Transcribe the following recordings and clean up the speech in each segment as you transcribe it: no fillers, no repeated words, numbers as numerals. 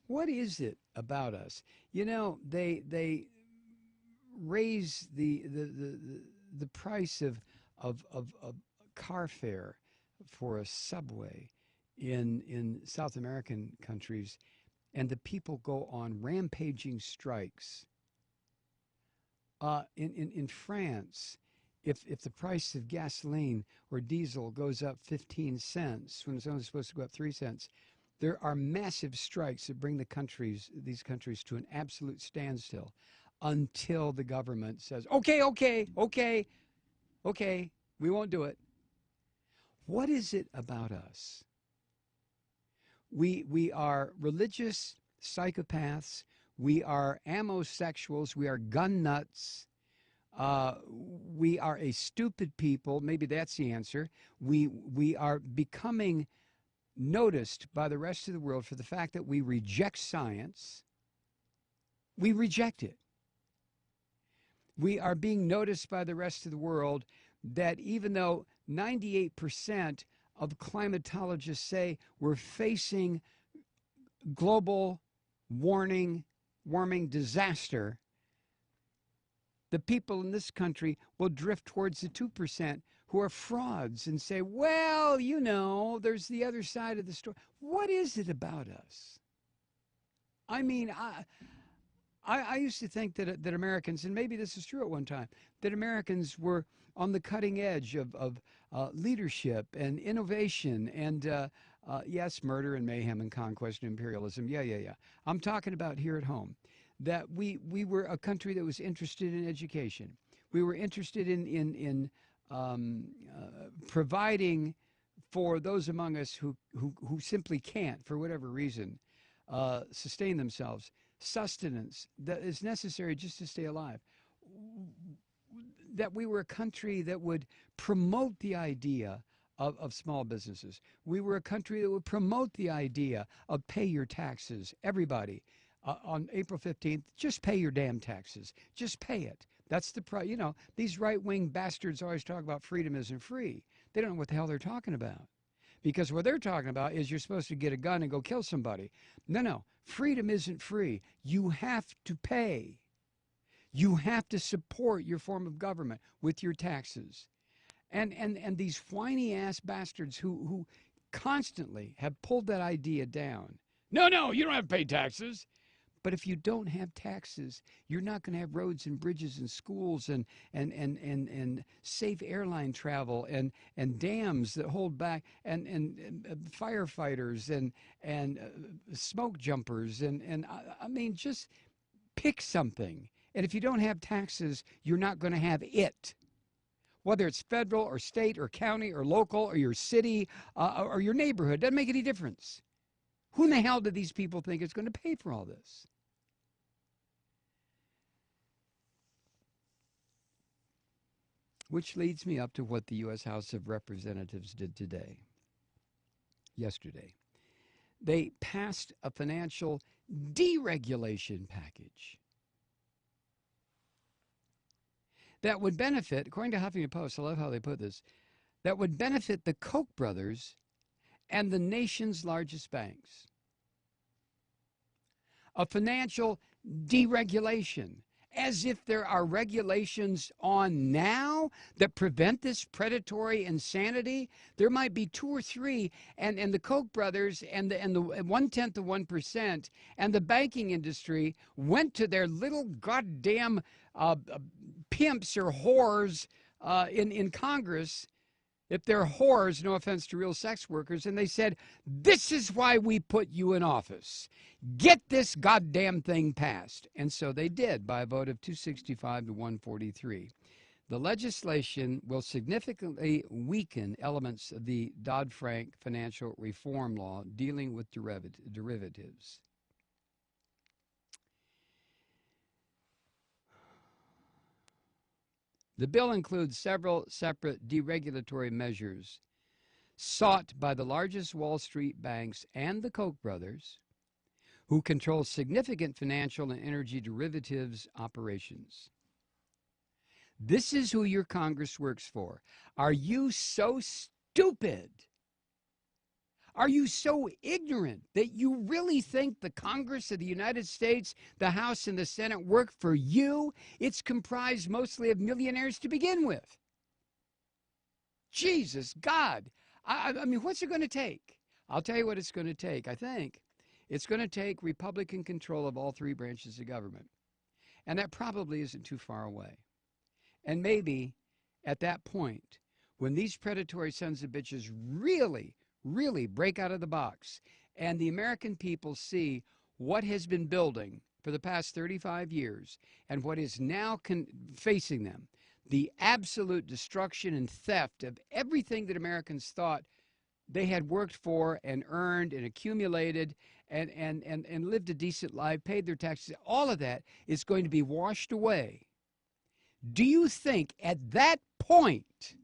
What is it about us? You know, they raise the price of car fare for a subway in South American countries, and the people go on rampaging strikes. In France, if the price of gasoline or diesel goes up 15 cents when it's only supposed to go up 3 cents, there are massive strikes that bring these countries to an absolute standstill until the government says, okay, okay, okay, okay, we won't do it. What is it about us? We are religious psychopaths. We are amosexuals. We are gun nuts. We are a stupid people. Maybe that's the answer. We are becoming noticed by the rest of the world for the fact that we reject science. We reject it. We are being noticed by the rest of the world that even though 98% of climatologists say we're facing global warming disaster, the people in this country will drift towards the 2% who are frauds and say, well, you know, there's the other side of the story. What is it about us? I mean, I used to think that Americans, and maybe this is true at one time, that Americans were on the cutting edge of leadership and innovation and, yes, murder and mayhem and conquest and imperialism. Yeah. I'm talking about here at home, that we were a country that was interested in education. We were interested in providing for those among us who simply can't, for whatever reason, sustain themselves, sustenance that is necessary just to stay alive. That we were a country that would promote the idea of small businesses. We were a country that would promote the idea of pay your taxes. Everybody, on April 15th, just pay your damn taxes. Just pay it. That's the price. You know, these right-wing bastards always talk about freedom isn't free. They don't know what the hell they're talking about. Because what they're talking about is you're supposed to get a gun and go kill somebody. No. Freedom isn't free. You have to pay. You have to support your form of government with your taxes. And these whiny ass bastards who constantly have pulled that idea down. No, you don't have to pay taxes. But if you don't have taxes, you're not going to have roads and bridges and schools and safe airline travel and dams that hold back and firefighters and smoke jumpers and I mean, just pick something. And if you don't have taxes, you're not going to have it. Whether it's federal or state or county or local or your city or your neighborhood, doesn't make any difference. Who in the hell do these people think is going to pay for all this? Which leads me up to what the U.S. House of Representatives did yesterday. They passed a financial deregulation package that would benefit, according to Huffington Post, I love how they put this, that would benefit the Koch brothers and the nation's largest banks. A financial deregulation, as if there are regulations on now that prevent this predatory insanity. There might be 2 or 3, and the Koch brothers and the 1/10 of 1% and the banking industry went to their little goddamn pimps or whores in Congress. If they're whores, no offense to real sex workers, and they said, this is why we put you in office. Get this goddamn thing passed. And so they did by a vote of 265 to 143. The legislation will significantly weaken elements of the Dodd-Frank financial reform law dealing with derivatives. The bill includes several separate deregulatory measures sought by the largest Wall Street banks and the Koch brothers, who control significant financial and energy derivatives operations. This is who your Congress works for. Are you so stupid? Are you so ignorant that you really think the Congress of the United States, the House and the Senate work for you? It's comprised mostly of millionaires to begin with. Jesus, God. I mean, what's it going to take? I'll tell you what it's going to take. I think it's going to take Republican control of all three branches of government. And that probably isn't too far away. And maybe at that point, when these predatory sons of bitches really break out of the box and the American people see what has been building for the past 35 years and what is now facing them, the absolute destruction and theft of everything that Americans thought they had worked for and earned and accumulated and lived a decent life, paid their taxes, all of that is going to be washed away. Do you think at that point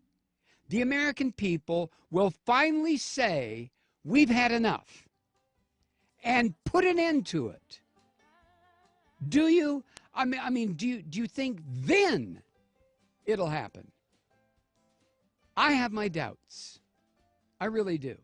the American people will finally say, we've had enough, and put an end to it? Do you? I mean, do you think then it'll happen? I have my doubts. I really do.